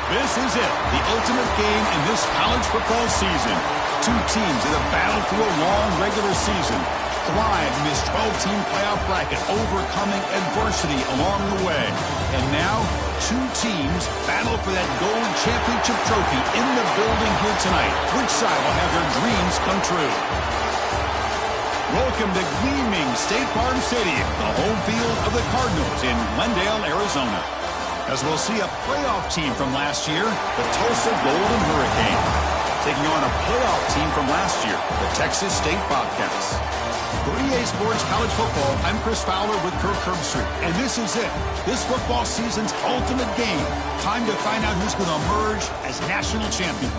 This is it, the ultimate game in this college football season. Two teams that have battled through a long regular season, thrived in this 12-team playoff bracket, overcoming adversity along the way. And now, two teams battle for that gold championship trophy in the building here tonight. Which side will have their dreams come true? Welcome to gleaming State Farm Stadium, the home field of the Cardinals in Glendale, Arizona. As we'll see a playoff team from last year, the Tulsa Golden Hurricane, taking on a playoff team from last year, the Texas State Bobcats. For EA Sports College Football, I'm Chris Fowler with Kirk Herbstreit, and this is it, this football season's ultimate game. Time to find out who's going to emerge as national champion.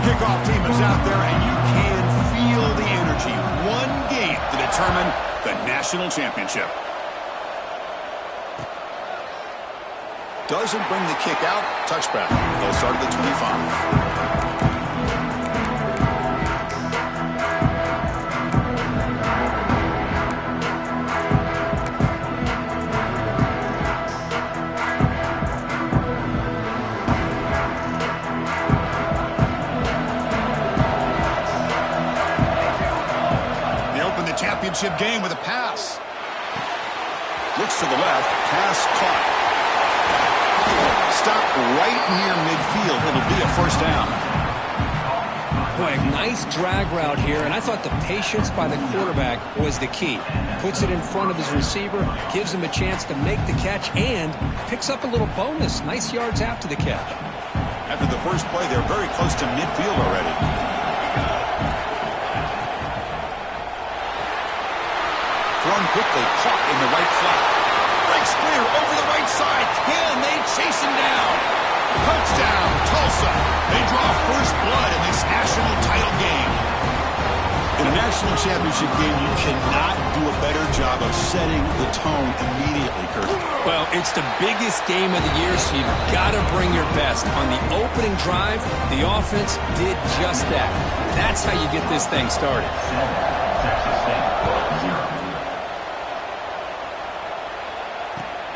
Kickoff team is out there, and you can feel the energy. One game to determine the national championship. Doesn't bring the kick out. Touchback. They'll start at the 25. Championship game with a pass. Looks to the left. Pass caught. Stop right near midfield. It'll be a first down. Boy, nice drag route here, and I thought the patience by the quarterback was the key. Puts it in front of his receiver, gives him a chance to make the catch, and picks up a little bonus. Nice yards after the catch. After the first play, they're very close to midfield already. Thrown quickly, caught in the right flat. Breaks clear over the right side. Can they chase him down? Touchdown, Tulsa. They draw first blood in this national title game. In a national championship game, you cannot do a better job of setting the tone immediately, Kurt. Well, it's the biggest game of the year, so you've got to bring your best. On the opening drive, the offense did just that. That's how you get this thing started.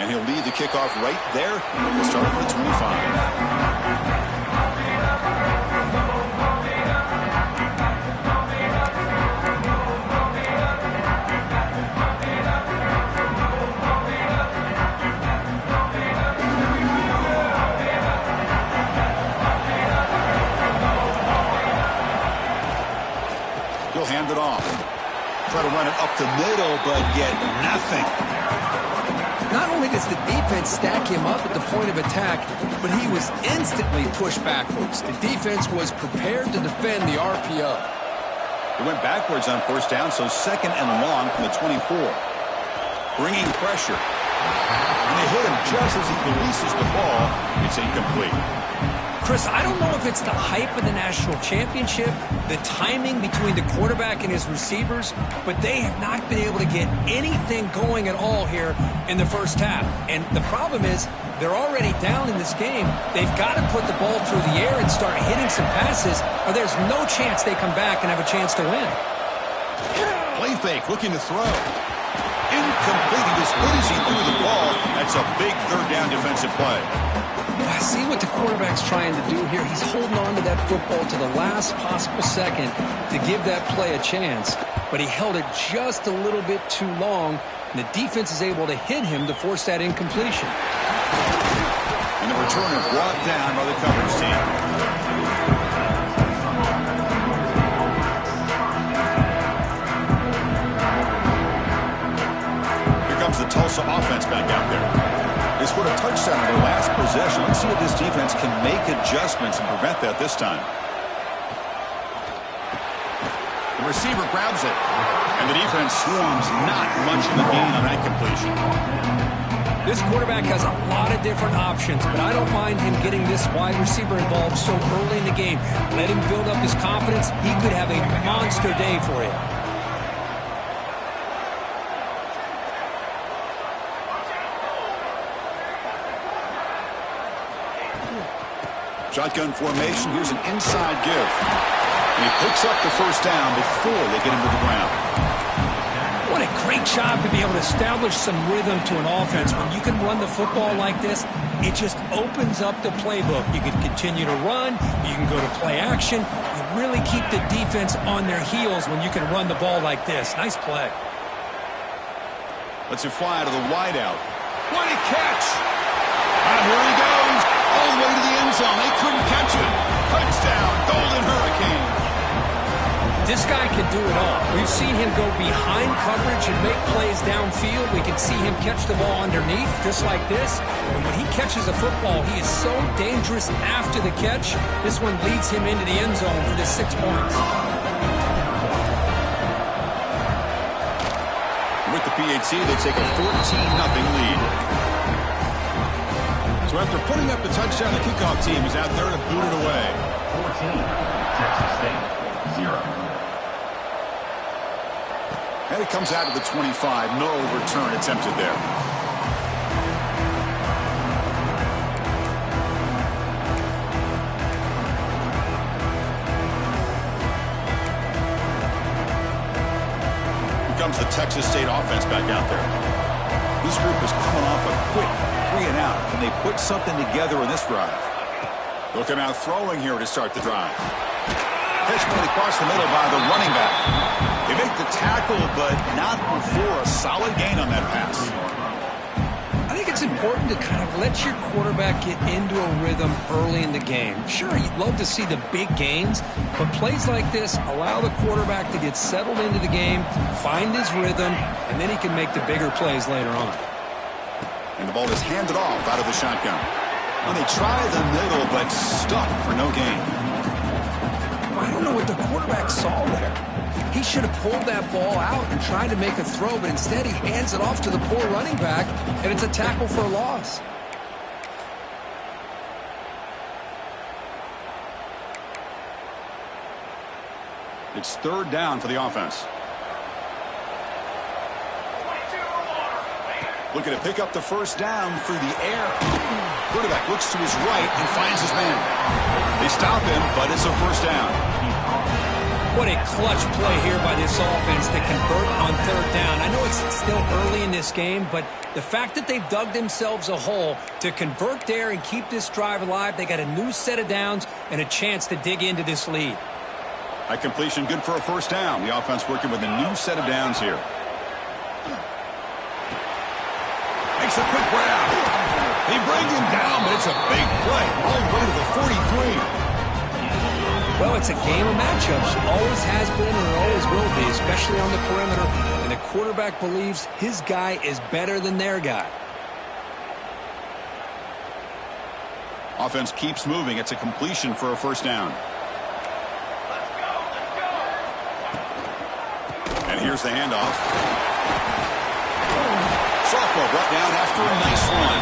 And he'll lead the kickoff right there. We'll start at the 25. He'll hand it off. Try to run it up the middle, but get nothing. Not only does the defense stack him up at the point of attack, but he was instantly pushed backwards. The defense was prepared to defend the RPO. It went backwards on first down, so second and long from the 24. Bringing pressure. And they hit him just as he releases the ball. It's incomplete. Chris, I don't know if it's the hype of the national championship, the timing between the quarterback and his receivers, but they have not been able to get anything going at all here in the first half. And the problem is they're already down in this game. They've got to put the ball through the air and start hitting some passes, or there's no chance they come back and have a chance to win. Play fake, looking to throw. Incomplete. As good as he threw the ball, that's a big third down defensive play. I see what the quarterback's trying to do here. He's holding on to that football to the last possible second to give that play a chance. But he held it just a little bit too long, and the defense is able to hit him to force that incompletion. And the returner brought down by the coverage team. Here comes the Tulsa offense back out there. They scored a touchdown on their last possession. Let's see if this defense can make adjustments and prevent that this time. The receiver grabs it, and the defense swarms. Not much of a gain on that completion. This quarterback has a lot of different options, but I don't mind him getting this wide receiver involved so early in the game. Let him build up his confidence. He could have a monster day for you. Shotgun formation. Here's an inside give. And he picks up the first down before they get him to the ground. What a great job to be able to establish some rhythm to an offense. When you can run the football like this, it just opens up the playbook. You can continue to run. You can go to play action. You really keep the defense on their heels when you can run the ball like this. Nice play. Lets it fly to the wideout. What a catch! And here he goes, all the way to the end zone. They couldn't catch him. Touchdown, Golden Hurricane. This guy can do it all. We've seen him go behind coverage and make plays downfield. We can see him catch the ball underneath, just like this. And when he catches a football, he is so dangerous after the catch. This one leads him into the end zone for the 6 points. With the PAT, they take a 14-0 lead. So after putting up the touchdown, the kickoff team is out there to boot it away. 14, Texas State, 0. And it comes out to the 25. No return attempted there. Here comes the Texas State offense back out there. This group is coming off a quick 3-and-out, and they put something together in this drive. They'll come out throwing here to start the drive. Pitch played across the middle by the running back. They make the tackle, but not before a solid gain on that pass. I think it's important to kind of let your quarterback get into a rhythm early in the game. Sure, you'd love to see the big gains, but plays like this allow the quarterback to get settled into the game, find his rhythm, and then he can make the bigger plays later on. And the ball is handed off out of the shotgun. And they try the middle, but stuck for no gain. I don't know what the quarterback saw there. He should have pulled that ball out and tried to make a throw, but instead he hands it off to the poor running back, and it's a tackle for a loss. It's third down for the offense. Looking to pick up the first down through the air. Quarterback looks to his right and finds his man. They stop him, but it's a first down. What a clutch play here by this offense to convert on third down. I know it's still early in this game, but the fact that they've dug themselves a hole to convert there and keep this drive alive, they got a new set of downs and a chance to dig into this lead. That completion good for a first down. The offense working with a new set of downs here. Makes a quick grab. They bring him down, but it's a big play all the way to the 43. Well, it's a game of matchups. Always has been and always will be, especially on the perimeter. And the quarterback believes his guy is better than their guy. Offense keeps moving. It's a completion for a first down. And here's the handoff. Sophomore brought down after a nice run.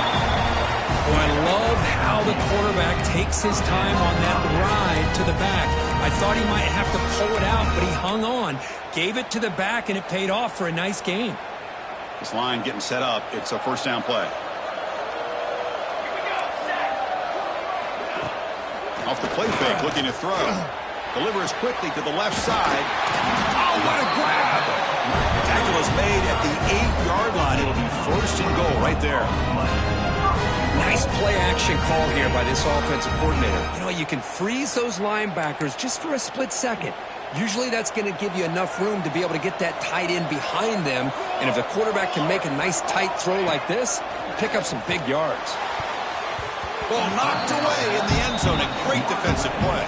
Oh, I love how the quarterback takes his time on that ride to the back. I thought he might have to pull it out, but he hung on, gave it to the back, and it paid off for a nice gain. This line getting set up. It's a first down play. Off the play fake, looking to throw. Delivers quickly to the left side. Oh, what a grab! Tackle is made at the 8-yard line. It'll be first and goal right there. Nice play-action call here by this offensive coordinator. You know, you can freeze those linebackers just for a split second. Usually that's going to give you enough room to be able to get that tight end behind them. And if the quarterback can make a nice tight throw like this, pick up some big yards. Ball knocked away in the end zone. A great defensive play.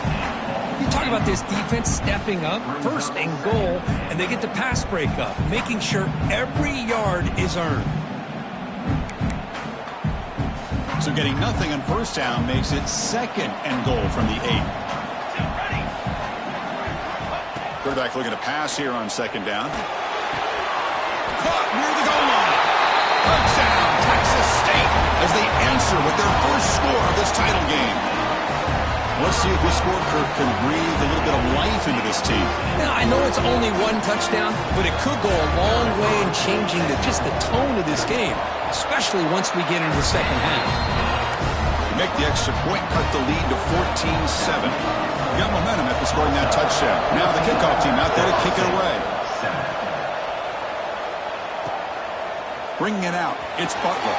You talk about this defense stepping up, first and goal, and they get the pass break up, making sure every yard is earned. So getting nothing on first down makes it second and goal from the 8. Quarterback looking to pass here on second down. Caught near the goal line. Touchdown, Texas State, as they answer with their first score of this title game. Let's see if this score can breathe a little bit of life into this team. Now, I know it's only one touchdown, but it could go a long way in changing just the tone of this game, especially once we get into the second half. make the extra point, cut the lead to 14-7. Got momentum after scoring that touchdown. Now the kickoff team out there to kick it away. Bringing it out, it's Butler.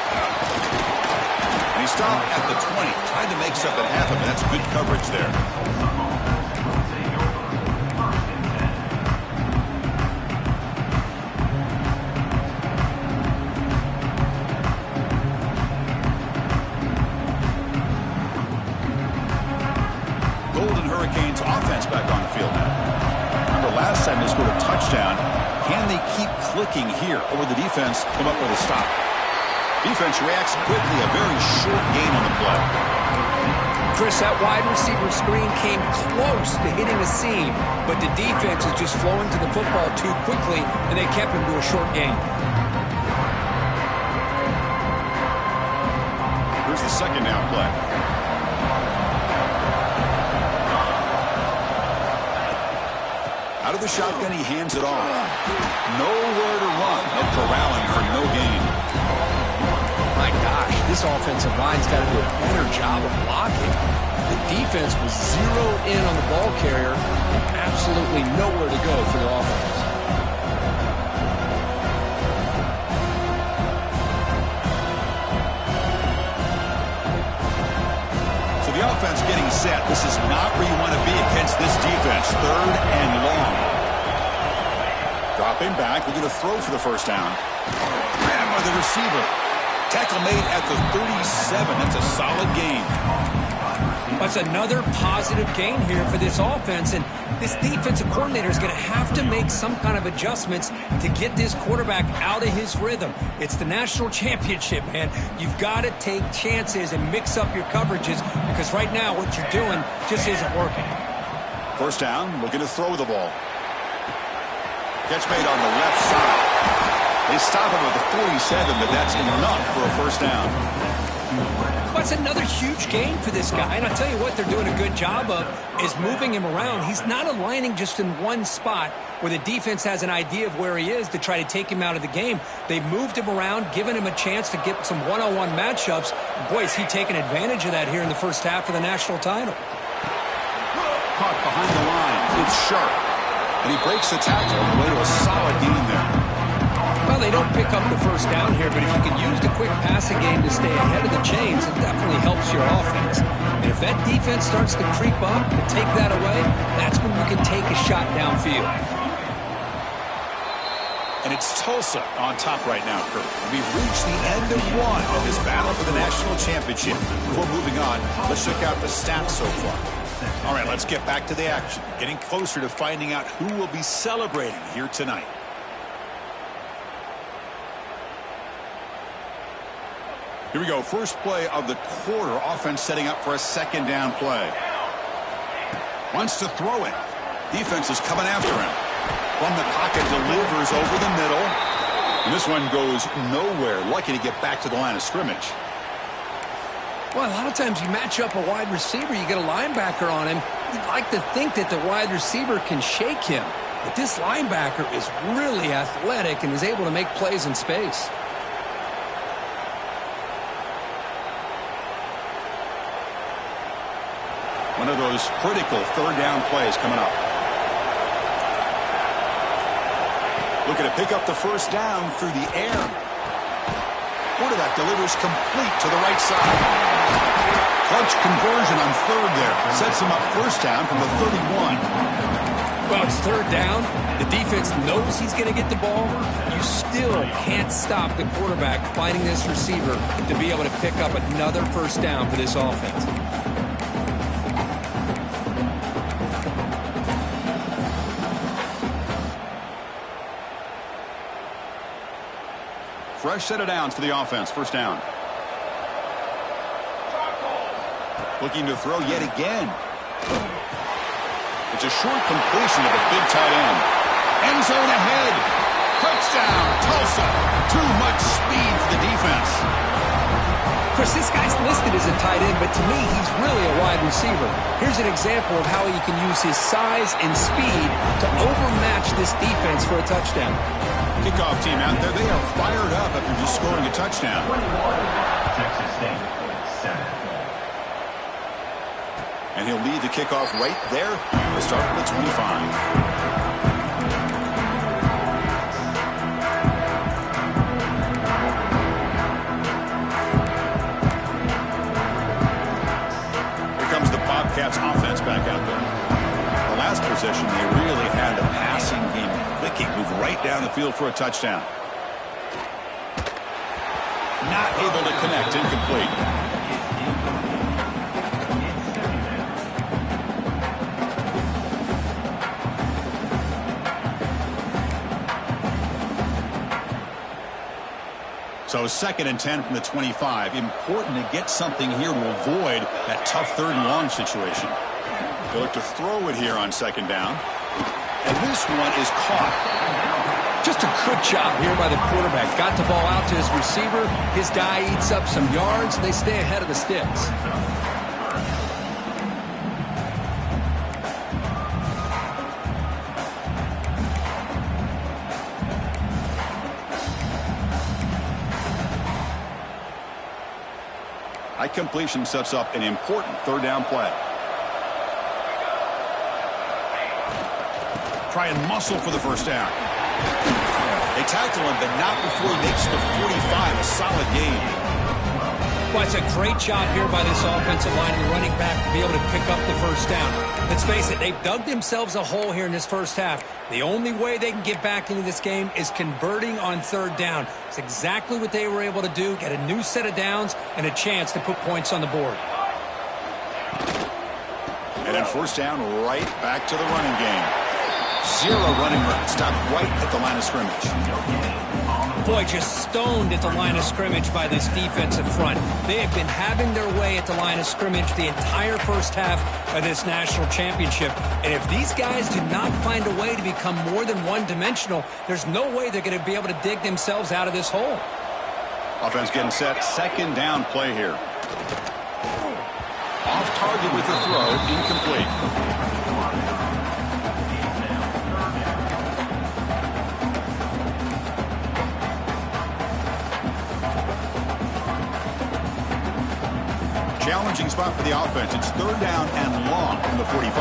And he stopped at the 20. Tried to make something happen, but that's good coverage there. Golden Hurricanes offense back on the field now. Remember last time they scored a touchdown. Can they keep clicking here, or will the defense come up with a stop? Defense reacts quickly, a very short gain on the play. Chris, that wide receiver screen came close to hitting a seam, but the defense is just flowing to the football too quickly, and they kept him to a short gain. Here's the second down play. Out of the shotgun, he hands it off. Nowhere to run. No corralling for no gain. My gosh, this offensive line's got to do a better job of blocking. The defense was zeroed in on the ball carrier and absolutely nowhere to go for their offense. So the offense getting set. This is not where you want to be against this defense. Third and long. Dropping back, looking to throw for the first down. Grabbed by the receiver. Tackle made at the 37. That's a solid gain. That's another positive gain here for this offense, and this defensive coordinator is going to have to make some kind of adjustments to get this quarterback out of his rhythm. It's the national championship, man. You've got to take chances and mix up your coverages because right now what you're doing just isn't working. First down, looking to throw the ball. Catch made on the left side. They stop him with the 47, but that's enough for a first down. That's another huge gain for this guy, and I'll tell you what they're doing a good job of is moving him around. He's not aligning just in one spot where the defense has an idea of where he is to try to take him out of the game. They've moved him around, given him a chance to get some one-on-one matchups. Boy, is he taking advantage of that here in the first half of the national title. Caught behind the line. It's sharp. And he breaks the tackle on the way to a solid gain there. Well, they don't pick up the first down here, but if you can use the quick passing game to stay ahead of the chains, it definitely helps your offense. And if that defense starts to creep up and take that away, that's when you can take a shot downfield. And it's Tulsa on top right now, Kurt. We've reached the end of one of this battle for the national championship. Before moving on, let's check out the stats so far. All right, let's get back to the action. Getting closer to finding out who will be celebrating here tonight. Here we go. First play of the quarter. Offense setting up for a second down play. Wants to throw it. Defense is coming after him. From the pocket, delivers over the middle. And this one goes nowhere. Lucky to get back to the line of scrimmage. Well, a lot of times you match up a wide receiver, you get a linebacker on him. You'd like to think that the wide receiver can shake him. But this linebacker is really athletic and is able to make plays in space. One of those critical third down plays coming up. Looking to pick up the first down through the air. Quarterback delivers complete to the right side. Clutch conversion on third there. Sets him up first down from the 31. Well, it's third down. The defense knows he's going to get the ball. You still can't stop the quarterback finding this receiver to be able to pick up another first down for this offense. Fresh set of downs for the offense. First down. Looking to throw yet again. It's a short completion of the big tight end. End zone ahead. Touchdown, Tulsa. Too much speed for the defense. Of course, this guy's listed as a tight end, but to me, he's really a wide receiver. Here's an example of how he can use his size and speed to overmatch this defense for a touchdown. Kickoff team out there, they are fired up after just scoring a touchdown. Texas State, 7. And he'll lead the kickoff right there at the start of the 25. Bobcats offense back out there. The last possession, they really had the passing game clicking, move right down the field for a touchdown. Not able to connect, incomplete. So 2nd and 10 from the 25. Important to get something here to avoid that tough 3rd and long situation. They'll look to throw it here on 2nd down. And this one is caught. Just a good job here by the quarterback. Got the ball out to his receiver. His guy eats up some yards. They stay ahead of the sticks. High completion sets up an important 3rd down play. Try and muscle for the 1st down. They tackle him, but not before he makes the 45. A solid gain. Well, it's a great job here by this offensive line and the running back to be able to pick up the 1st down. Let's face it, they've dug themselves a hole here in this 1st half. The only way they can get back into this game is converting on 3rd down. It's exactly what they were able to do, get a new set of downs and a chance to put points on the board. And then 1st down, right back to the running game. 0 running room. Stopped right at the line of scrimmage. Boy, just stoned at the line of scrimmage by this defensive front. They have been having their way at the line of scrimmage the entire 1st half of this national championship. And if these guys do not find a way to become more than one-dimensional, there's no way they're going to be able to dig themselves out of this hole. Offense getting set. 2nd down play here. Off target with the throw. Incomplete. Challenging spot for the offense. It's 3rd down and long from the 45.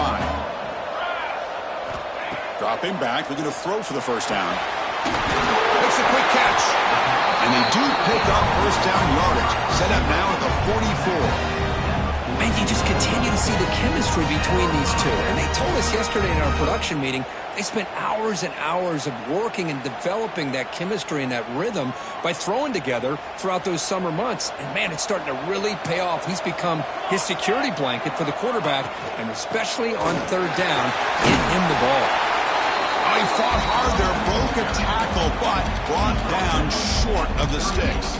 Dropping back, looking to throw for the 1st down. Makes a quick catch. And they do pick up 1st down yardage. Set up now at the 44. Man, you just continue to see the chemistry between these two. And they told us yesterday in our production meeting, they spent hours and hours of working and developing that chemistry and that rhythm by throwing together throughout those summer months. And, man, it's starting to really pay off. He's become his security blanket for the quarterback, and especially on 3rd down, get him the ball. Oh, he fought hard there, broke a tackle, but brought down short of the sticks.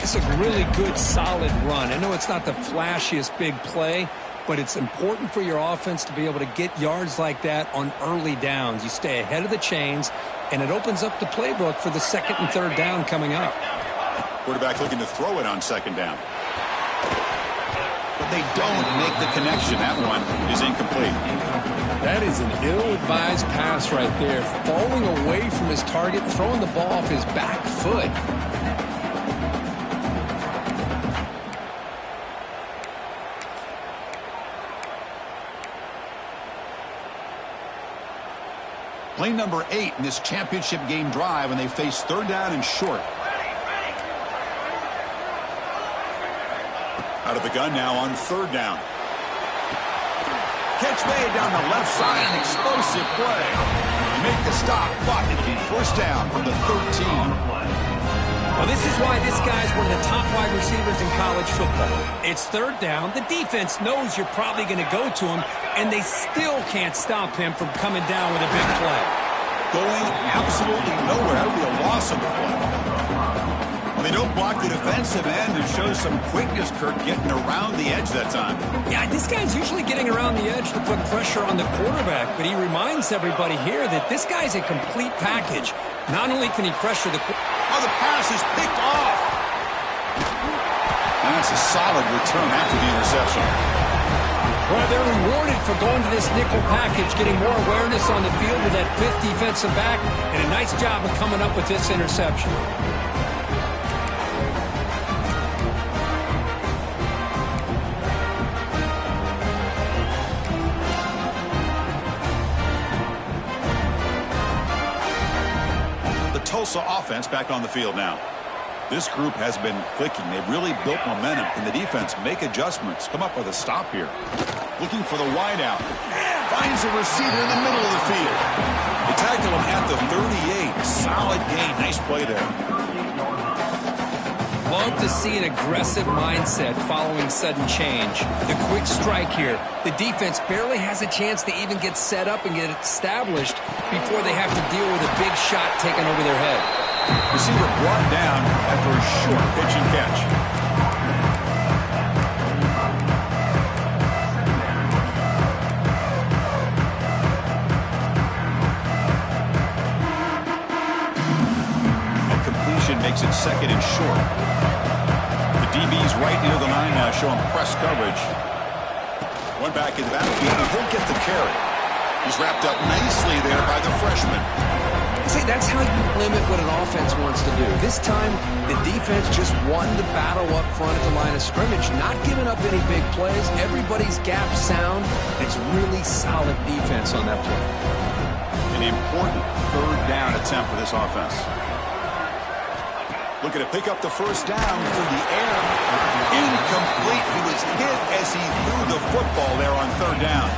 It's a really good, solid run. I know it's not the flashiest big play, but it's important for your offense to be able to get yards like that on early downs. You stay ahead of the chains, and it opens up the playbook for the 2nd and 3rd down coming up. Quarterback looking to throw it on 2nd down. But they don't make the connection. That one is incomplete. That is an ill-advised pass right there. Falling away from his target, throwing the ball off his back foot. Play number 8 in this championship game drive when they face 3rd down and short. Out of the gun now on 3rd down. Catch made down the left side, an explosive play. You make the stop, but it'll be 1st down from the 13. Well, this is why this guy's one of the top wide receivers in college football. It's 3rd down. The defense knows you're probably going to go to him, and they still can't stop him from coming down with a big play. Going absolutely nowhere. That would be a loss of the play. Well, they don't block the defensive end and show some quickness, Kirk, getting around the edge that time. Yeah, this guy's usually getting around the edge to put pressure on the quarterback, but he reminds everybody here that this guy's a complete package. Not only can he pressure the quarterback. Oh, the pass is picked off. And that's a solid return after the interception. Well, they're rewarded for going to this nickel package, getting more awareness on the field with that 5th defensive back, and a nice job of coming up with this interception. Tulsa offense back on the field now. This group has been clicking. They've really built momentum. Can the defense make adjustments? Come up with a stop here. Looking for the wide out. Finds a receiver in the middle of the field. They tackle him at the 38. Solid gain. Nice play there. Love to see an aggressive mindset following sudden change. The quick strike here. The defense barely has a chance to even get set up and get established before they have to deal with a big shot taken over their head. Receiver brought down after a short pitch and catch. A completion makes it second and short. The DB's right near the line now, showing press coverage. One back in the backfield, and he'll get the carry. He's wrapped up nicely there by the freshman. See, that's how you limit what an offense wants to do. This time, the defense just won the battle up front at the line of scrimmage, not giving up any big plays. Everybody's gap sound. It's really solid defense on that play. An important third down attempt for this offense. Looking to pick up the first down through the air. Incomplete. He was hit as he threw the football there on third down.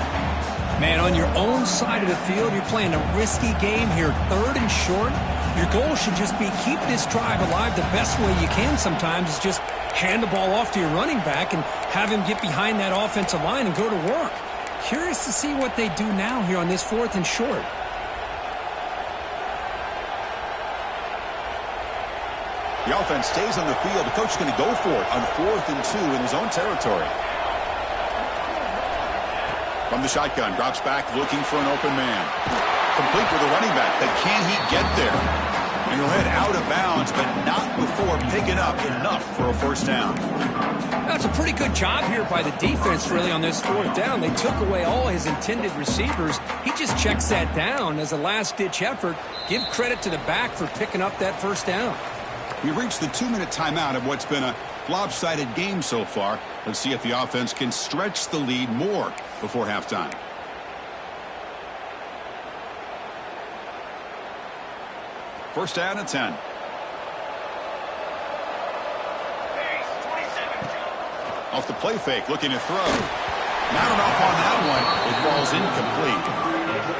Man, on your own side of the field, you're playing a risky game here. Third and short. Your goal should just be keep this drive alive the best way you can sometimes is just hand the ball off to your running back and have him get behind that offensive line and go to work. Curious to see what they do now here on this fourth and short. The offense stays on the field. The coach is going to go for it on 4th and 2 in his own territory. From the shotgun, drops back looking for an open man. Complete with a running back, but can he get there? And he'll head out of bounds, but not before picking up enough for a first down. That's a pretty good job here by the defense, really, on this fourth down. They took away all his intended receivers. He just checks that down as a last-ditch effort. Give credit to the back for picking up that first down. We reached the 2-minute timeout of what's been a lopsided game so far. Let's see if the offense can stretch the lead more before halftime. First down and 10. Off the play fake, looking to throw. Not enough on that one. It falls incomplete.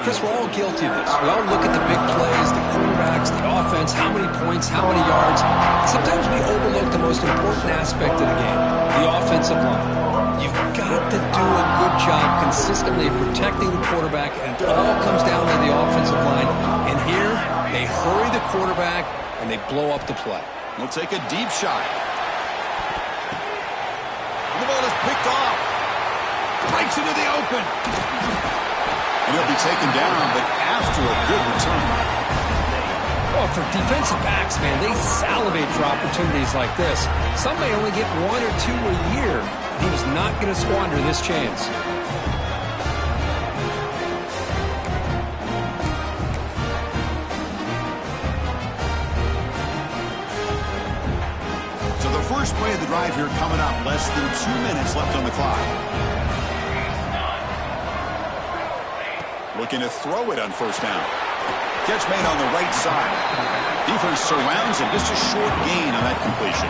Chris, we're all guilty of this. We all look at the big plays, the quarterbacks, the offense, how many points, how many yards. Sometimes we overlook the most important aspect of the game, the offensive line. You've got to do a good job consistently protecting the quarterback, and it all comes down to the offensive line. And here, they hurry the quarterback, and they blow up the play. We'll take a deep shot. The ball is picked off. Breaks into the open. And he'll be taken down, but after a good return. Well, for defensive backs, man, they salivate for opportunities like this. Some may only get 1 or 2 a year. He was not going to squander this chance. So the first play of the drive here coming up. Less than 2 minutes left on the clock. Looking to throw it on first down. Catch made on the right side. Defense surrounds him. Just a short gain on that completion.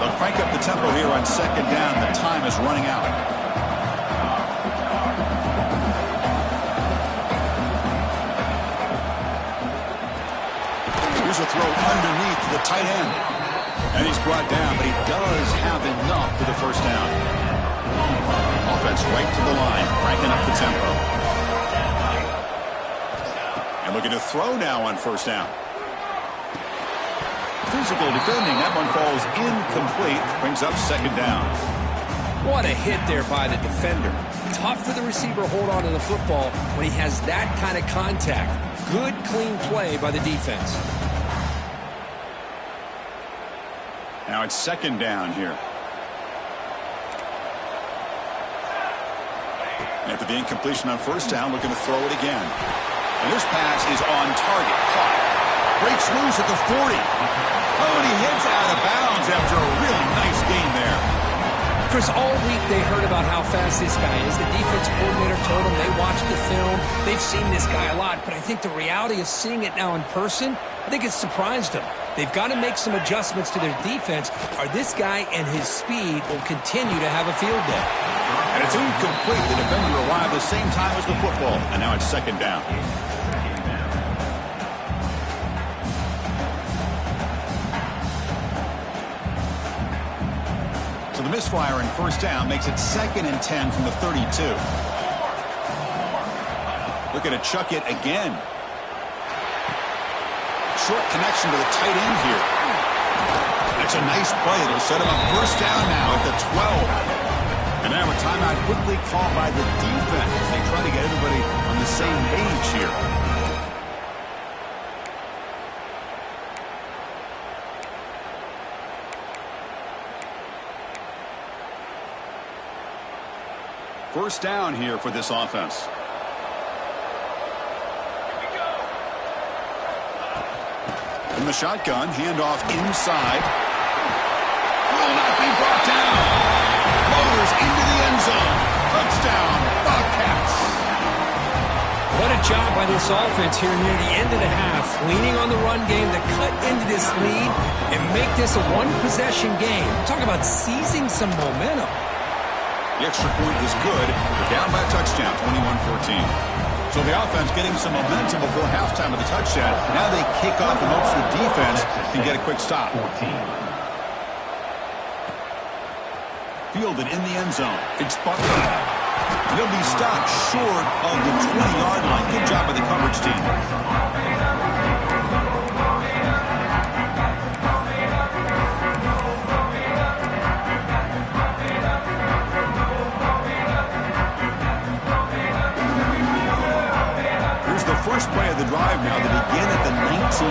They'll crank up the tempo here on second down. The time is running out. Here's a throw underneath the tight end. And he's brought down, but he does have enough for the first down. Offense right to the line, cranking up the tempo. Looking to throw now on first down. Physical defending. That one falls incomplete. Brings up second down. What a hit there by the defender. Tough for the receiver to hold on to the football when he has that kind of contact. Good, clean play by the defense. Now it's second down here. After the incompletion on first down, looking to throw it again. And this pass is on target. Caught. Breaks loose at the 40. Oh, and he heads out of bounds after a really nice gain there. Chris, all week they heard about how fast this guy is. The defense coordinator told them they watched the film. They've seen this guy a lot, but I think the reality of seeing it now in person, I think it's surprised them. They've got to make some adjustments to their defense, or this guy and his speed will continue to have a field day. And it's incomplete. The defender arrived the same time as the football, and now it's second down. So the misfire in first down makes it 2nd and 10 from the 32. Looking to chuck it again. Short connection to the tight end here. That's a nice play. It'll set him up first down now at the 12. And now a timeout quickly called by the defense as they try to get everybody on the same page here. First down here for this offense. In the shotgun, handoff inside. Will not be brought down. Motors into the end zone. Touchdown, Bobcats. What a job by this offense here near the end of the half, leaning on the run game to cut into this lead and make this a one-possession game. Talk about seizing some momentum. The extra point is good. They're down by a touchdown, 21-14. So the offense getting some momentum before halftime of the touchdown. Now they kick off and hopes the defense can get a quick stop. Fielded in the end zone. It's Butler. He'll be stopped short of the 20-yard line. Good job by the coverage team. First play of the drive now to begin at the 19.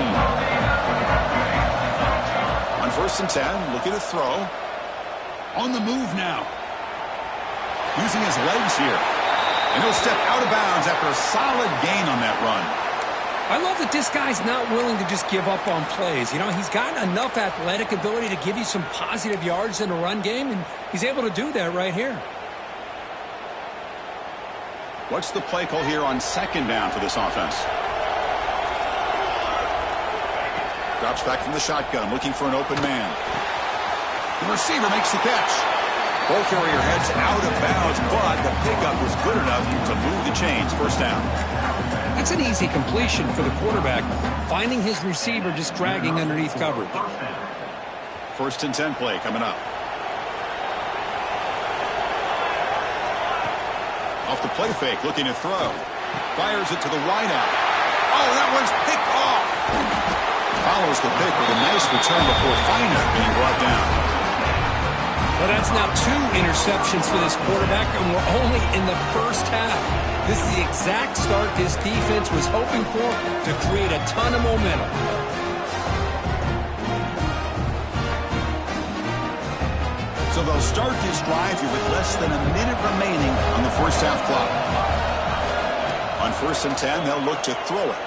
On first and 10, looking to throw. On the move now. Using his legs here. And he'll step out of bounds after a solid gain on that run. I love that this guy's not willing to just give up on plays. You know, he's got enough athletic ability to give you some positive yards in a run game, and he's able to do that right here. What's the play call here on second down for this offense? Drops back from the shotgun, looking for an open man. The receiver makes the catch. Ball carrier heads out of bounds, but the pickup was good enough to move the chains. First down. That's an easy completion for the quarterback, finding his receiver just dragging underneath coverage. First and 10 play coming up. Off the play fake, looking to throw. Fires it to the wideout. Oh, that one's picked off. Follows the pick with a nice return before Feiner being brought down. Well, that's now 2 interceptions for this quarterback, and we're only in the first half. This is the exact start this defense was hoping for to create a ton of momentum. So they'll start this drive here with less than a minute remaining on the first half clock. On first and 10, they'll look to throw it.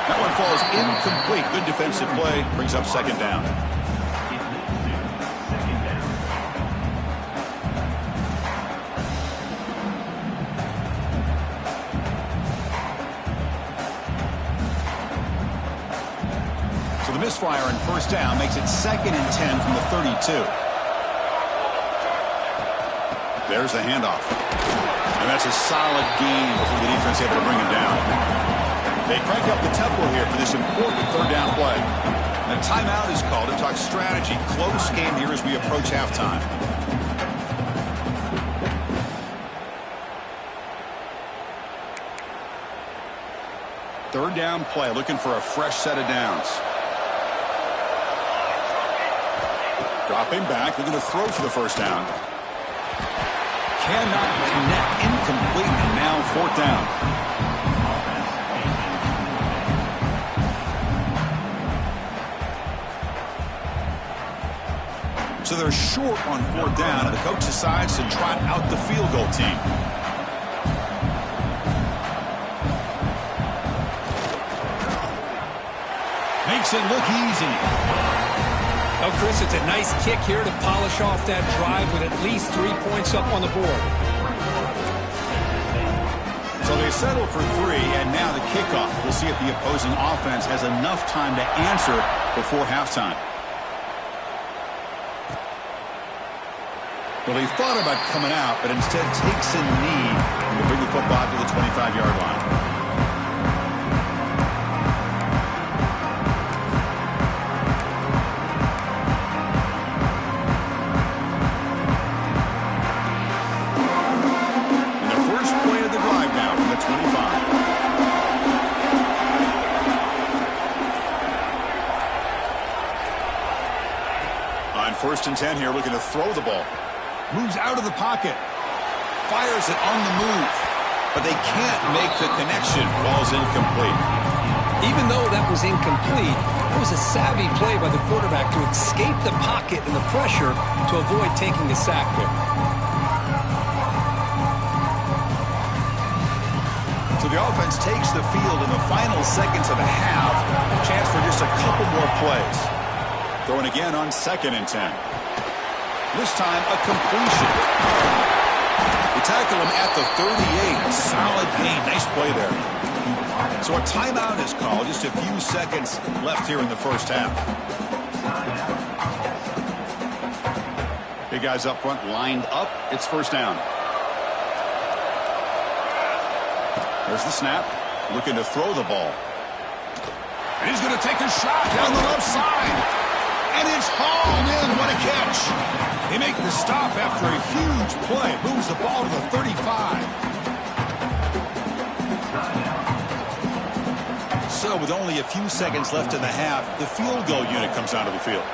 That one falls incomplete. Good defensive play. Brings up second down. So the misfire in first down makes it 2nd and 10 from the 32. There's the handoff. And that's a solid gain before the defense able to bring him down. They crank up the tempo here for this important third down play. And a timeout is called to talk strategy. Close game here as we approach halftime. Third down play, looking for a fresh set of downs. Dropping back, looking to throw for the first down. Cannot connect, incomplete, and now fourth down. So they're short on fourth down, and the coach decides to trot out the field goal team. Makes it look easy. Well, Chris, it's a nice kick here to polish off that drive with at least 3 points up on the board. So they settle for 3, and now the kickoff. We'll see if the opposing offense has enough time to answer before halftime. Well, he thought about coming out, but instead takes a knee and will bring the football to the 25-yard line. First and 10 here, looking to throw the ball. Moves out of the pocket. Fires it on the move. But they can't make the connection. Ball's incomplete. Even though that was incomplete, it was a savvy play by the quarterback to escape the pocket and the pressure to avoid taking the sack there. So the offense takes the field in the final seconds of the half. A chance for just a couple more plays. Throwing again on 2nd and 10. This time, a completion. They tackle him at the 38. A solid gain. Nice play there. So a timeout is called. Just a few seconds left here in the first half. Big guys up front lined up. It's first down. There's the snap. Looking to throw the ball. And he's going to take a shot down the left side. And it's hauled in. What a catch. They make the stop after a huge play. Moves the ball to the 35. So with only a few seconds left in the half, the field goal unit comes onto the field.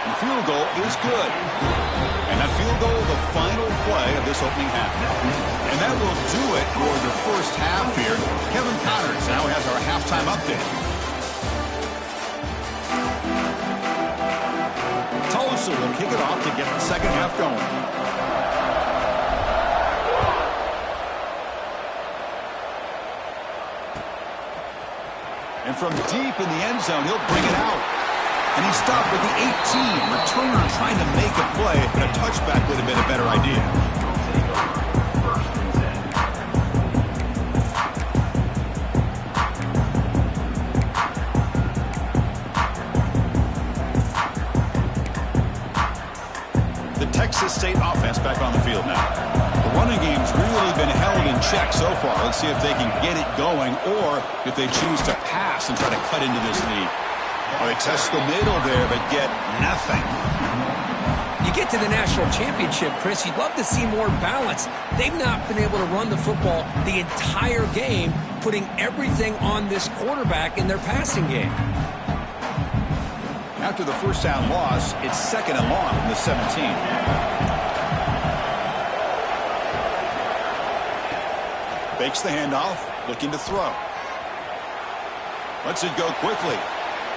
The field goal is good. And that field goal, the final play of this opening half. And that will do it for the first half here. Kevin Connors now has our halftime update. Tulsa will kick it off to get the second half going. And from deep in the end zone, he'll bring it out. And he stopped with the 18. Returner trying to make a play, but a touchback would have been a better idea. The Texas State offense back on the field now. The running game's really been held in check so far. Let's see if they can get it going or if they choose to pass and try to cut into this lead. Well, they test the middle there, but get nothing. You get to the national championship, Chris, you'd love to see more balance. They've not been able to run the football the entire game, putting everything on this quarterback in their passing game. After the first down loss, it's 2nd and long from the 17. Fakes the handoff, looking to throw. Lets it go quickly.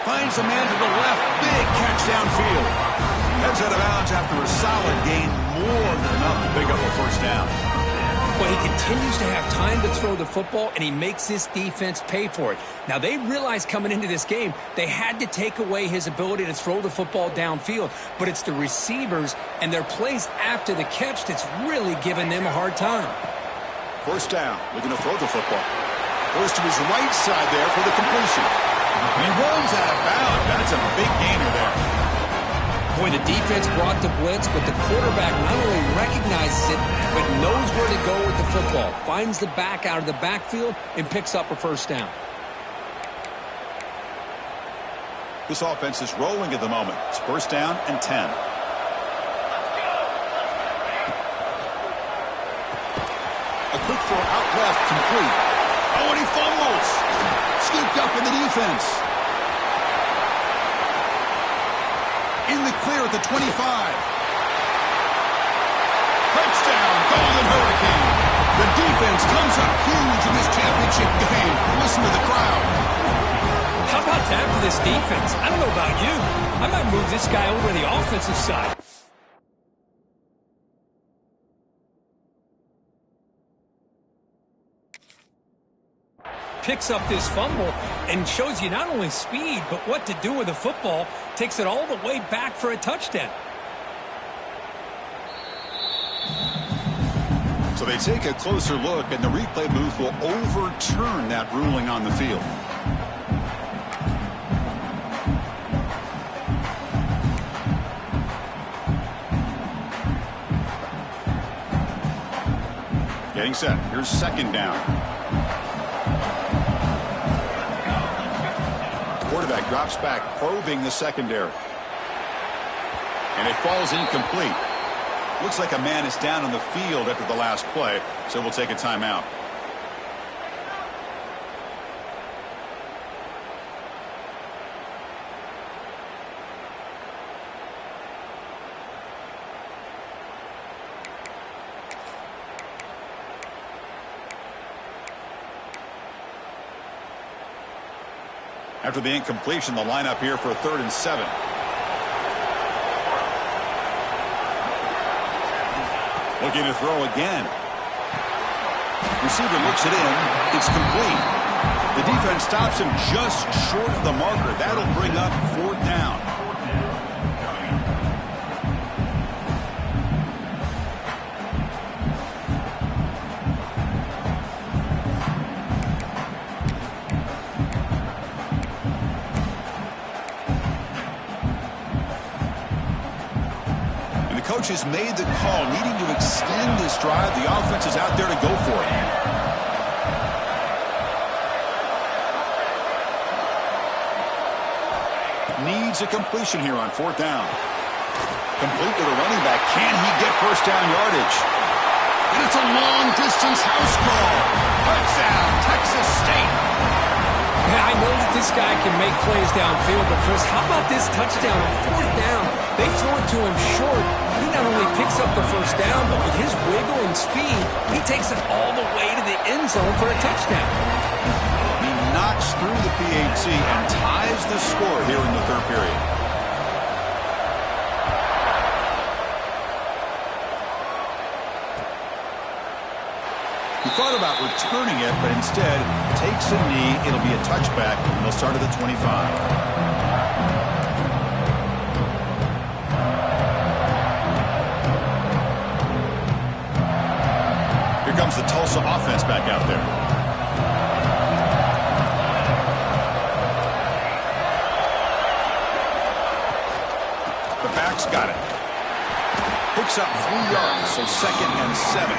Finds a man to the left. Big catch downfield. Heads out of bounds after a solid gain. More than enough to pick up a first down. Well, he continues to have time to throw the football, and he makes this defense pay for it. Now, they realized coming into this game, they had to take away his ability to throw the football downfield. But it's the receivers and their plays after the catch that's really giving them a hard time. First down. Looking to throw the football. Goes to his right side there for the completion. And he runs out of bounds. That's a big gainer there. Boy, the defense brought the blitz, but the quarterback not only recognizes it, but knows where to go with the football. Finds the back out of the backfield and picks up a first down. This offense is rolling at the moment. It's first down and 10. A quick throw out left, complete. Oh, and he fumbles. Scooped up in the defense. In the clear at the 25. Touchdown, Golden Hurricane. The defense comes up huge in this championship game. Listen to the crowd. How about that for this defense? I don't know about you. I might move this guy over to the offensive side. picks up this fumble and shows you not only speed, but what to do with the football. Takes it all the way back for a touchdown. So they take a closer look, and the replay booth will overturn that ruling on the field. Getting set. Here's second down. Quarterback drops back, probing the secondary. And it falls incomplete. Looks like a man is down on the field after the last play, so we'll take a timeout. After the incompletion, the lineup here for a 3rd and 7. Looking to throw again. Receiver looks it in. It's complete. The defense stops him just short of the marker. That'll bring up 4th down. Coach has made the call, needing to extend this drive. The offense is out there to go for it. Needs a completion here on 4th down. Complete to the running back. Can he get first down yardage? And it's a long-distance house call. Touchdown, Texas State. Yeah, I know that this guy can make plays downfield, but Chris, how about this touchdown on 4th down? They throw it to him short. He not only picks up the first down, but with his wiggle and speed, he takes it all the way to the end zone for a touchdown. He knocks through the PAT and ties the score here in the 3rd period. He thought about returning it, but instead takes a knee. It'll be a touchback, and they'll start at the 25. Here comes the Tulsa offense back out there. The back's got it. Picks up 3 yards, so 2nd and 7.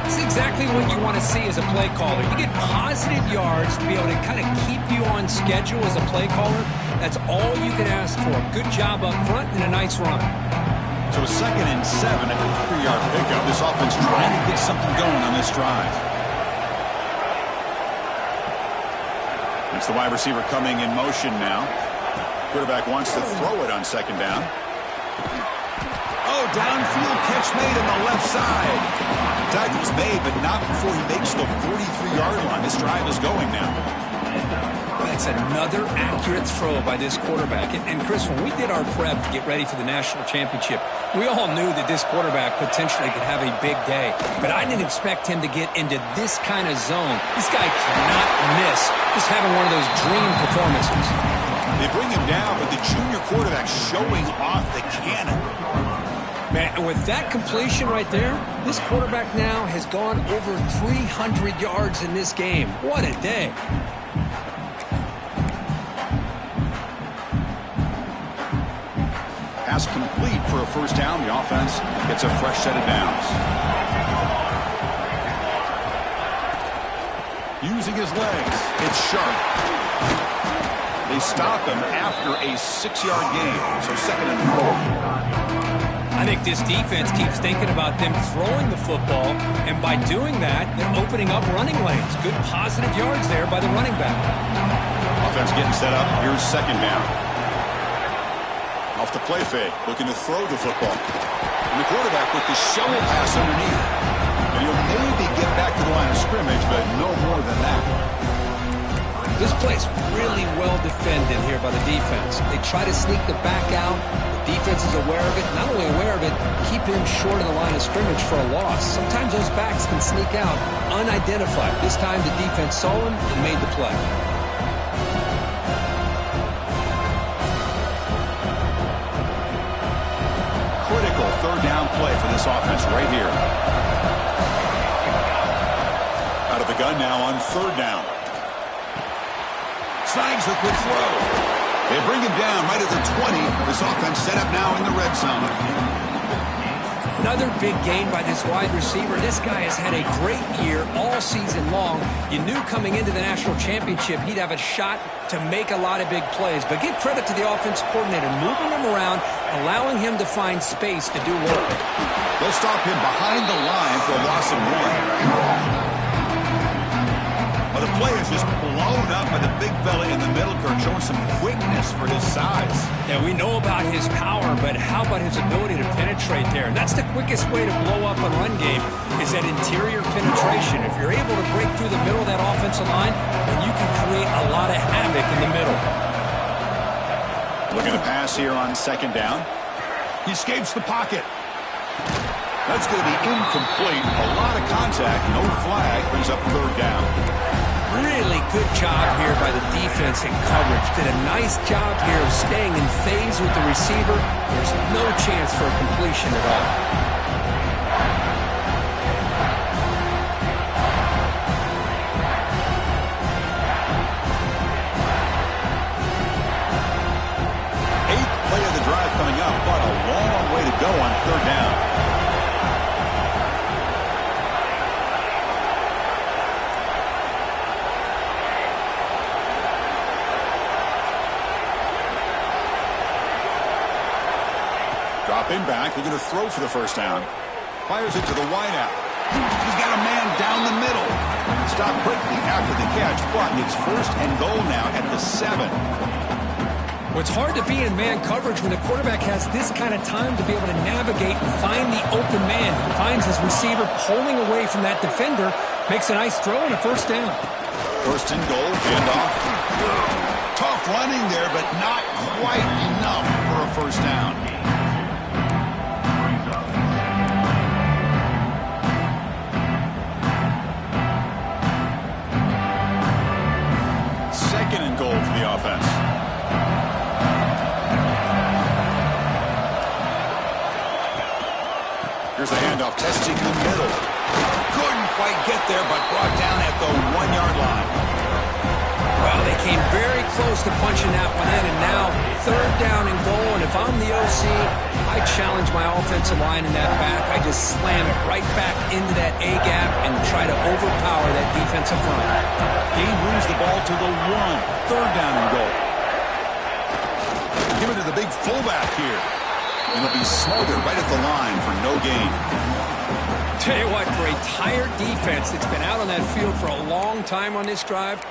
It's exactly what you want to see as a play caller. You get positive yards to be able to kind of keep you on schedule as a play caller. That's all you can ask for. Good job up front and a nice run. So a 2nd and 7 at a 3-yard pickup. This offense trying to get something going on this drive. It's the wide receiver coming in motion now. Quarterback wants to throw it on 2nd down. Oh, downfield catch made on the left side. Tackle's made, but not before he makes the 43-yard line. This drive is going now. That's another accurate throw by this quarterback. And Chris, when we did our prep to get ready for the national championship, we all knew that this quarterback potentially could have a big day. But I didn't expect him to get into this kind of zone. This guy cannot miss. Just having one of those dream performances. They bring him down, but the junior quarterback showing off the cannon. Man, and with that completion right there, this quarterback now has gone over 300 yards in this game. What a day. Pass complete for a first down. The offense gets a fresh set of downs. Using his legs, it's sharp. They stop him after a 6-yard gain, so 2nd and 4. I think this defense keeps thinking about them throwing the football, and by doing that, they're opening up running lanes. Good positive yards there by the running back. Offense getting set up. Here's 2nd down. Off the play fake, looking to throw the football. And the quarterback with the shovel pass underneath. And he'll maybe get back to the line of scrimmage, but no more than that. This play's really well defended here by the defense. They try to sneak the back out. The defense is aware of it. Not only aware of it, keep him short of the line of scrimmage for a loss. Sometimes those backs can sneak out unidentified. This time the defense saw him and made the play. Critical third down play for this offense right here. Out of the gun now on third down. Snags the quick throw. They bring him down right at the 20. This offense set up now in the red zone. Another big gain by this wide receiver. This guy has had a great year all season long. You knew coming into the national championship he'd have a shot to make a lot of big plays. But give credit to the offensive coordinator, moving him around, allowing him to find space to do work. They'll stop him behind the line for a loss of 1. Well, the play is just blown up by the big fella in the middle, Kirk, showing some quickness for his size. Yeah, we know about his power, but how about his ability to penetrate there? And that's the quickest way to blow up a run game, is that interior penetration. If you're able to break through the middle of that offensive line, then you can create a lot of havoc in the middle. Looking to pass here on second down. He escapes the pocket. That's going to be incomplete. A lot of contact, no flag, brings up third down. Really good job here by the defense in coverage. Did a nice job here of staying in phase with the receiver. There's no chance for a completion at all. Eighth play of the drive coming up, but a long way to go on third down. Drop in back. They're going to throw for the first down. Fires it to the wideout. He's got a man down the middle. Stop quickly after the catch, but it's first and goal now at the 7. Well, it's hard to be in man coverage when the quarterback has this kind of time to be able to navigate and find the open man. He finds his receiver pulling away from that defender, makes a nice throw and a first down. First and goal, handoff. Tough running there, but not quite enough for a first down. Second and goal for the offense. Here's the handoff, testing the middle. Couldn't quite get there, but brought down at the 1-yard line. Well, they came very close to punching that one in, and now third down and goal. And if I'm the OC, I challenge my offensive line in that back. I just slam it right back into that A-gap and try to overpower that defensive front. He moves the ball to the 1. Third down and goal. Give it to the big fullback here. And he'll be smothered right at the line for no gain. Tell you what, for a tired defense that's been out on that field for a long time on this drive,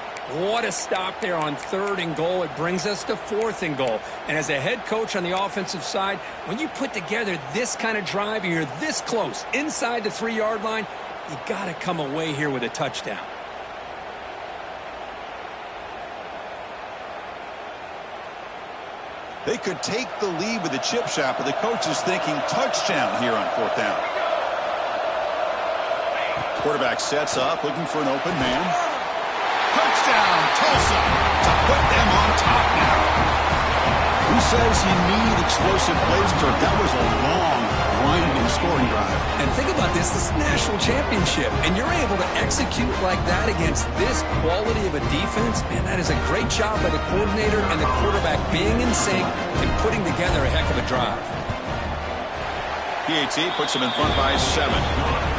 what a stop there on third and goal. It brings us to fourth and goal. And as a head coach on the offensive side, when you put together this kind of drive and you're this close inside the 3-yard line, you got to come away here with a touchdown. They could take the lead with the chip shot, but the coach is thinking touchdown here on fourth down. Quarterback sets up, looking for an open man. Touchdown, Tulsa, to put them on top now. Who says you need explosive plays, Kirk? That was a long, winding scoring drive. And think about this is a national championship, and you're able to execute like that against this quality of a defense. Man, that is a great job by the coordinator and the quarterback being in sync and putting together a heck of a drive. PAT puts them in front by 7.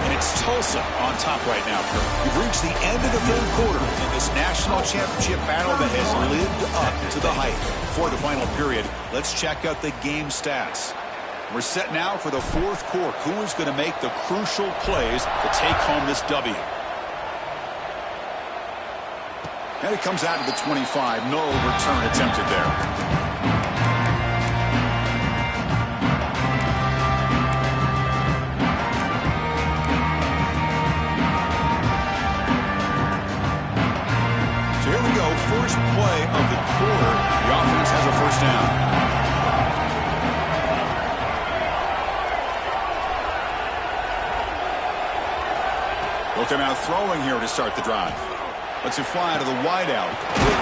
And it's Tulsa on top right now, Kirk. We've reached the end of the third quarter in this national championship battle that has lived up to the hype. For the final period, let's check out the game stats. We're set now for the fourth quarter. Who is going to make the crucial plays to take home this W? And it comes out to the 25. No return attempted there. They'll come out throwing here to start the drive. Let's it fly to the wideout.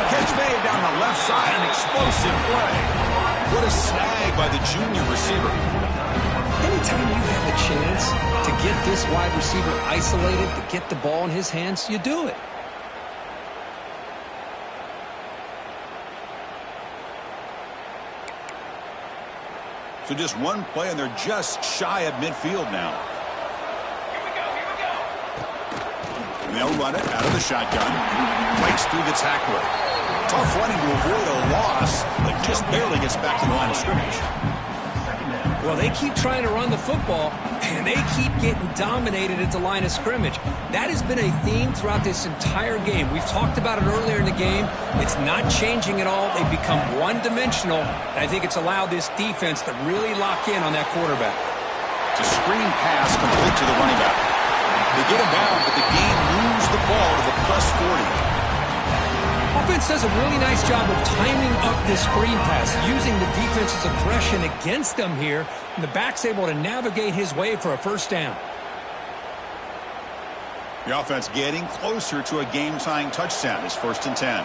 Catch made down the left side, an explosive play. What a snag by the junior receiver. Anytime you have a chance to get this wide receiver isolated, to get the ball in his hands, you do it. So just one play, and they're just shy of midfield now. They'll run it out of the shotgun. Breaks through the tackler. Tough running to avoid a loss, but just barely gets back to the line of scrimmage. Well, they keep trying to run the football, and they keep getting dominated at the line of scrimmage. That has been a theme throughout this entire game. We've talked about it earlier in the game. It's not changing at all. They've become one-dimensional, and I think it's allowed this defense to really lock in on that quarterback. It's a screen pass complete to the running back. They get him down, but the game moves the ball to the plus 40. Offense does a really nice job of timing up this screen pass, using the defense's aggression against them here, and the back's able to navigate his way for a first down. The offense getting closer to a game-tying touchdown. It's 1st and 10.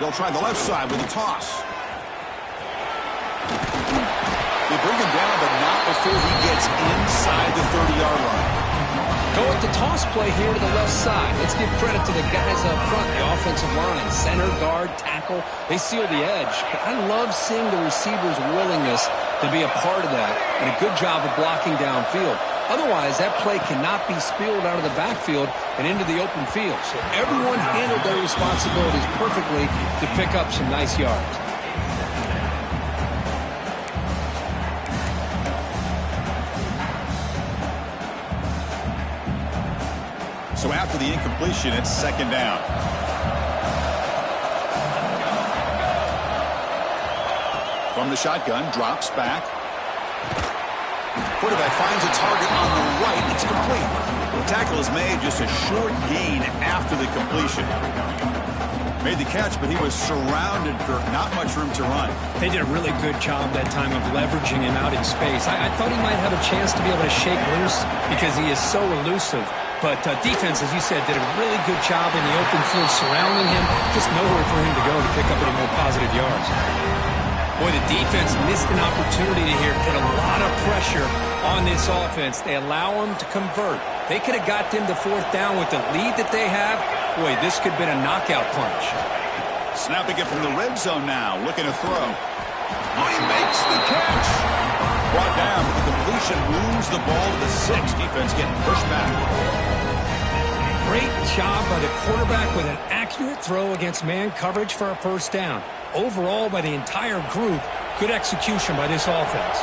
They'll try the left side with a toss. They bring him down, but not before he gets inside the 30-yard line. Go with the toss play here to the left side. Let's give credit to the guys up front, the offensive line, center, guard, tackle. They seal the edge. But I love seeing the receiver's willingness to be a part of that and a good job of blocking downfield. Otherwise, that play cannot be spilled out of the backfield and into the open field. So everyone handled their responsibilities perfectly to pick up some nice yards. So after the incompletion, it's 2nd down. From the shotgun, drops back. Quarterback finds a target on the right. It's complete. The tackle is made, just a short gain after the completion. Made the catch, but he was surrounded, Kirk. Not much room to run. They did a really good job that time of leveraging him out in space. I thought he might have a chance to be able to shake loose because he is so elusive. But defense, as you said, did a really good job in the open field surrounding him. Just nowhere for him to go to pick up any more positive yards. Boy, the defense missed an opportunity to here, put a lot of pressure on this offense. They allow them to convert. They could have got them to 4th down with the lead that they have. Boy, this could have been a knockout punch. Snapping it from the red zone now, looking to throw. Oh, he makes the catch. Brought down, but the completion moves the ball to the 6. Defense getting pushed back. Great job by the quarterback with an accurate throw against man coverage for a first down. Overall, by the entire group, good execution by this offense.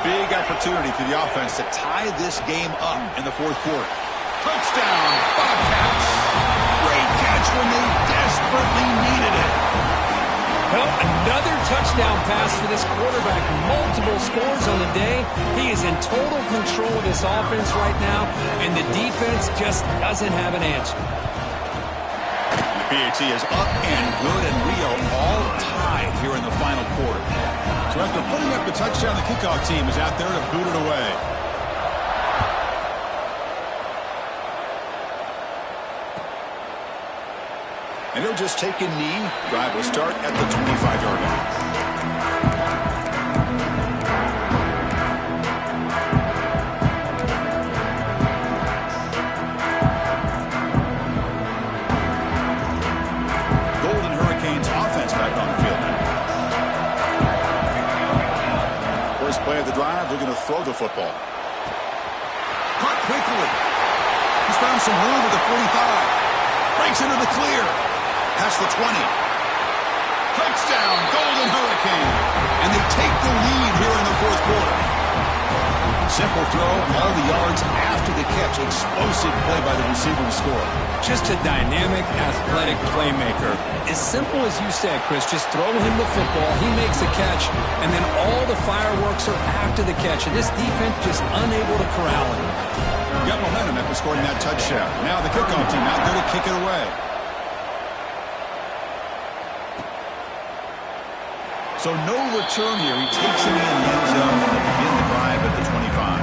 Big opportunity for the offense to tie this game up in the 4th quarter. Touchdown, Bobcats. Great catch when they desperately needed it. Well, another touchdown pass for this quarterback. Multiple scores on the day. He is in total control of this offense right now, and the defense just doesn't have an answer. The PAT is up and good, and we are all tied here in the final quarter. So after putting up the touchdown, the kickoff team is out there to boot it away. And he'll just take a knee. Drive will start at the 25-yard line. Golden Hurricanes offense back on the field now. First play of the drive, they're going to throw the football. Caught quickly. He's found some room at the 45. Breaks into the clear. Past the 20. Touchdown, Golden Hurricane. And they take the lead here in the 4th quarter. Simple throw, all the yards after the catch. Explosive play by the receiver to score. Just a dynamic, athletic playmaker. As simple as you said, Chris, just throw him the football, he makes a catch, and then all the fireworks are after the catch. And this defense just unable to corral him. Got momentum after scoring that touchdown. Now the kickoff team out there to kick it away. So no return here. He takes it in the end zone to begin the drive at the 25.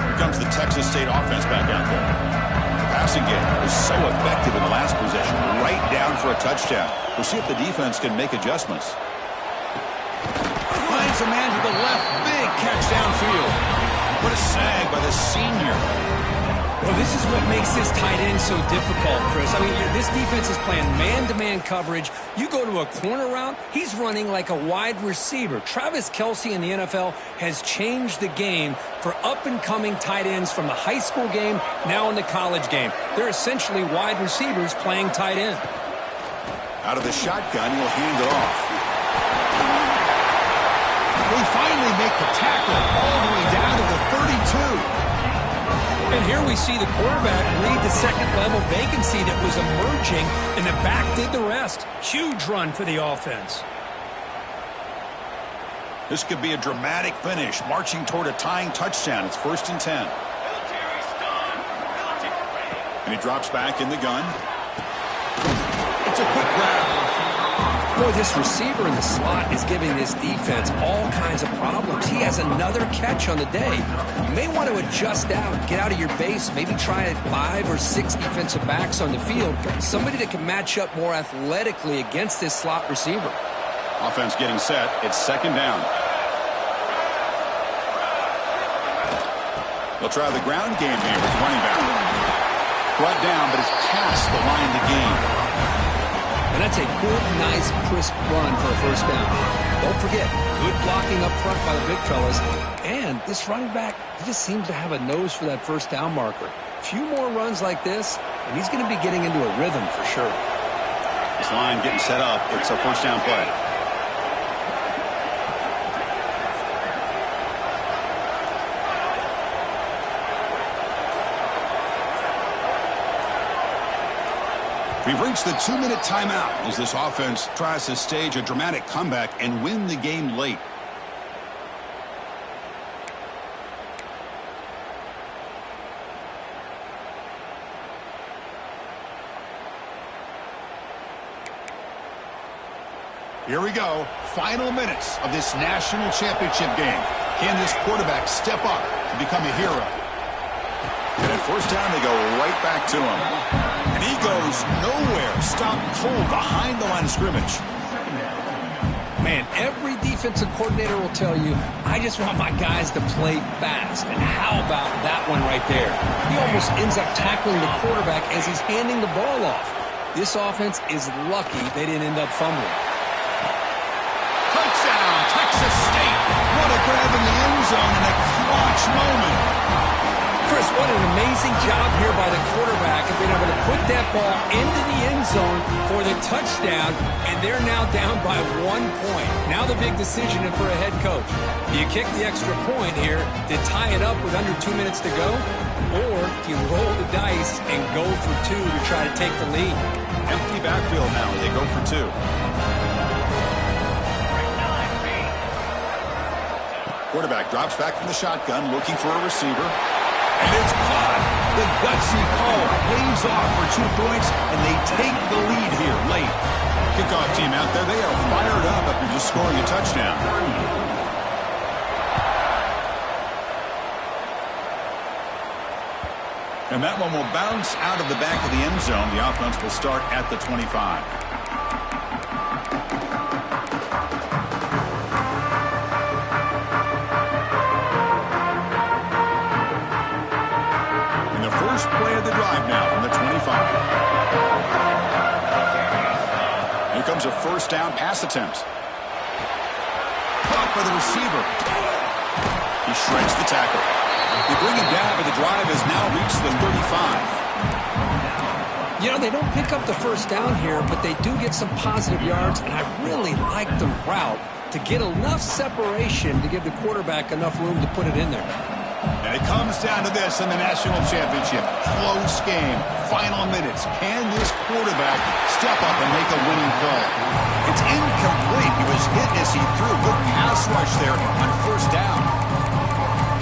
Here comes the Texas State offense back out there. The passing game was so effective in the last possession, right down for a touchdown. We'll see if the defense can make adjustments. Finds a man to the left. Big catch downfield. What a sag by the senior. Well, this is what makes this tight end so difficult, Chris. I mean, this defense is playing man-to-man coverage. You go to a corner route, he's running like a wide receiver. Travis Kelce in the NFL has changed the game for up-and-coming tight ends from the high school game, now in the college game. They're essentially wide receivers playing tight end. Out of the shotgun, he'll hand it off. They finally make the tackle all the way down to the 32. And here we see the quarterback read the second-level vacancy that was emerging, and the back did the rest. Huge run for the offense. This could be a dramatic finish, marching toward a tying touchdown. It's 1st and 10. And he drops back in the gun. It's a quick grab. Boy, this receiver in the slot is giving this defense all kinds of problems. He has another catch on the day. You may want to adjust out, get out of your base, maybe try 5 or 6 defensive backs on the field. Somebody that can match up more athletically against this slot receiver. Offense getting set. It's 2nd down. They'll try the ground game here with running back. Brought down, but it's past the line to gain. And that's a good, nice, crisp run for a 1st down. Don't forget, good blocking up front by the big fellas. And this running back, he just seems to have a nose for that 1st down marker. A few more runs like this, and he's going to be getting into a rhythm for sure. This line getting set up. It's a 1st down play. We've reached the 2-minute timeout as this offense tries to stage a dramatic comeback and win the game late. Here we go. Final minutes of this national championship game. Can this quarterback step up and become a hero? And at 1st down, they go right back to him. And he goes nowhere. Stopped cold behind the line of scrimmage. Man, every defensive coordinator will tell you, I just want my guys to play fast. And how about that one right there? He almost ends up tackling the quarterback as he's handing the ball off. This offense is lucky they didn't end up fumbling. Touchdown, Texas State. What a grab in the end zone in a clutch moment. Chris, what an amazing job here by the quarterback of being able to put that ball into the end zone for the touchdown, and they're now down by 1 point. Now the big decision for a head coach. Do you kick the extra point here to tie it up with under 2 minutes to go, or do you roll the dice and go for 2 to try to take the lead? Empty backfield now. They go for 2. Quarterback drops back from the shotgun, looking for a receiver. And it's caught. The gutsy call pays off for 2 points, and they take the lead here late. Kickoff team out there, they are fired up after just scoring a touchdown. And that one will bounce out of the back of the end zone. The offense will start at the 25. First play of the drive now from the 25. Here comes a 1st down pass attempt. Caught by the receiver. He shreds the tackle. They bring him down, but the drive has now reached the 35. You know, they don't pick up the 1st down here, but they do get some positive yards, and I really like the route to get enough separation to give the quarterback enough room to put it in there. And it comes down to this in the national championship. Close game. Final minutes. Can this quarterback step up and make a winning play? It's incomplete. He was hit as he threw. Good pass rush there on first down.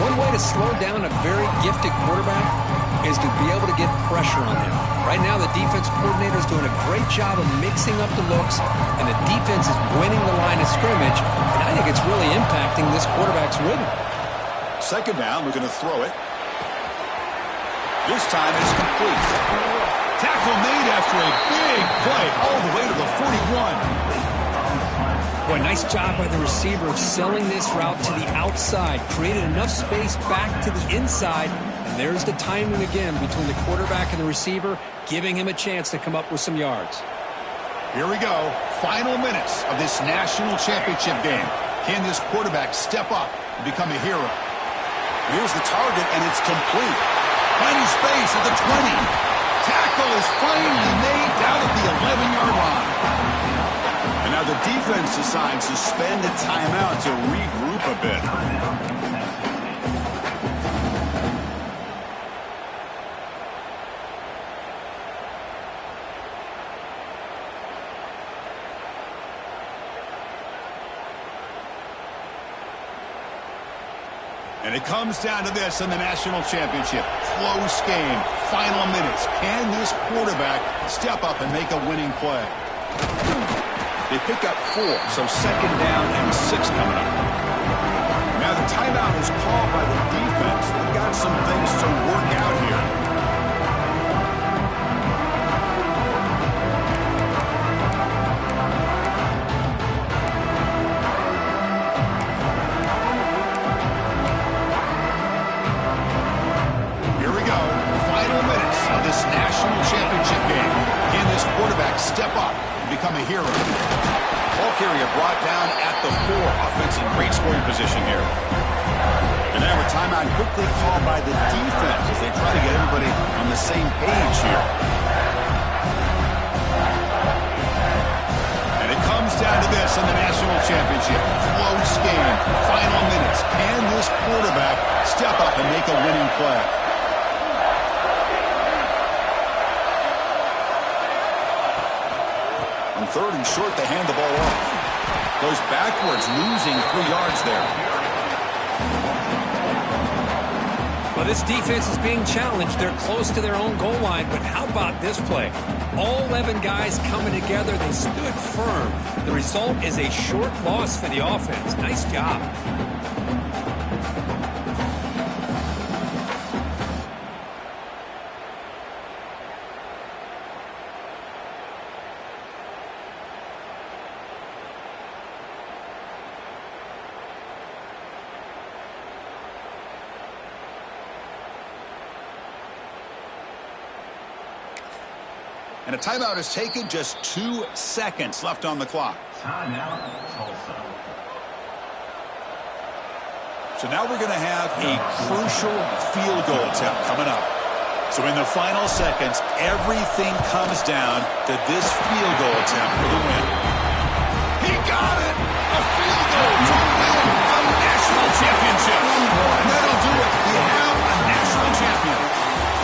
One way to slow down a very gifted quarterback is to be able to get pressure on him. Right now, the defense coordinator is doing a great job of mixing up the looks, and the defense is winning the line of scrimmage, and I think it's really impacting this quarterback's rhythm. Second down, we're going to throw it. This time it's complete. Tackle made after a big play all the way to the 41. Boy, nice job by the receiver of selling this route to the outside. Created enough space back to the inside. And there's the timing again between the quarterback and the receiver, giving him a chance to come up with some yards. Here we go. Final minutes of this national championship game. Can this quarterback step up and become a hero? Here's the target, and it's complete. Finding space at the 20. Tackle is finally made down at the 11-yard line. And now the defense decides to spend a timeout to regroup a bit. And it comes down to this in the national championship. Close game. Final minutes. Can this quarterback step up and make a winning play? They pick up 4, so second down and 6 coming up. Now the timeout is called by the defense. They've got some things to work out here. National championship game. Can this quarterback step up and become a hero? Ball carrier brought down at the 4. Offensive great scoring position here. And now a timeout quickly called by the defense as they try to get everybody on the same page here. And it comes down to this in the national championship. Close game. Final minutes. Can this quarterback step up and make a winning play? On third and short, they hand the ball off. Goes backwards, losing 3 yards there. Well, this defense is being challenged. They're close to their own goal line, but how about this play? All 11 guys coming together. They stood firm. The result is a short loss for the offense. Nice job. And a timeout is taken. Just 2 seconds left on the clock. Timeout, Tulsa. So now we're going to have a crucial field goal attempt coming up. So in the final seconds, everything comes down to this field goal attempt for the win. He got it! A field goal to win a national championship. And that'll do it. We have a national champion.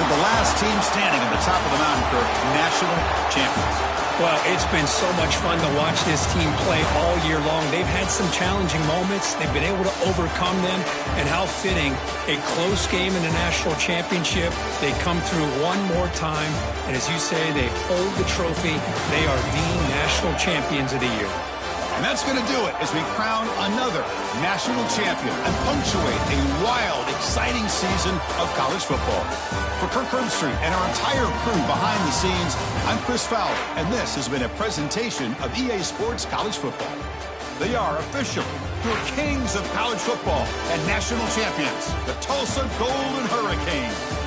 The last team standing at the top of the mountain for national champions. Well, it's been so much fun to watch this team play all year long. They've had some challenging moments. They've been able to overcome them. And how fitting, a close game in the national championship. They come through one more time. And as you say, they hold the trophy. They are the national champions of the year. And that's going to do it as we crown another national champion and punctuate a wild, exciting season of college football. For Kirk Herbstreit and our entire crew behind the scenes, I'm Chris Fowler, and this has been a presentation of EA Sports College Football. They are officially your kings of college football and national champions, the Tulsa Golden Hurricanes.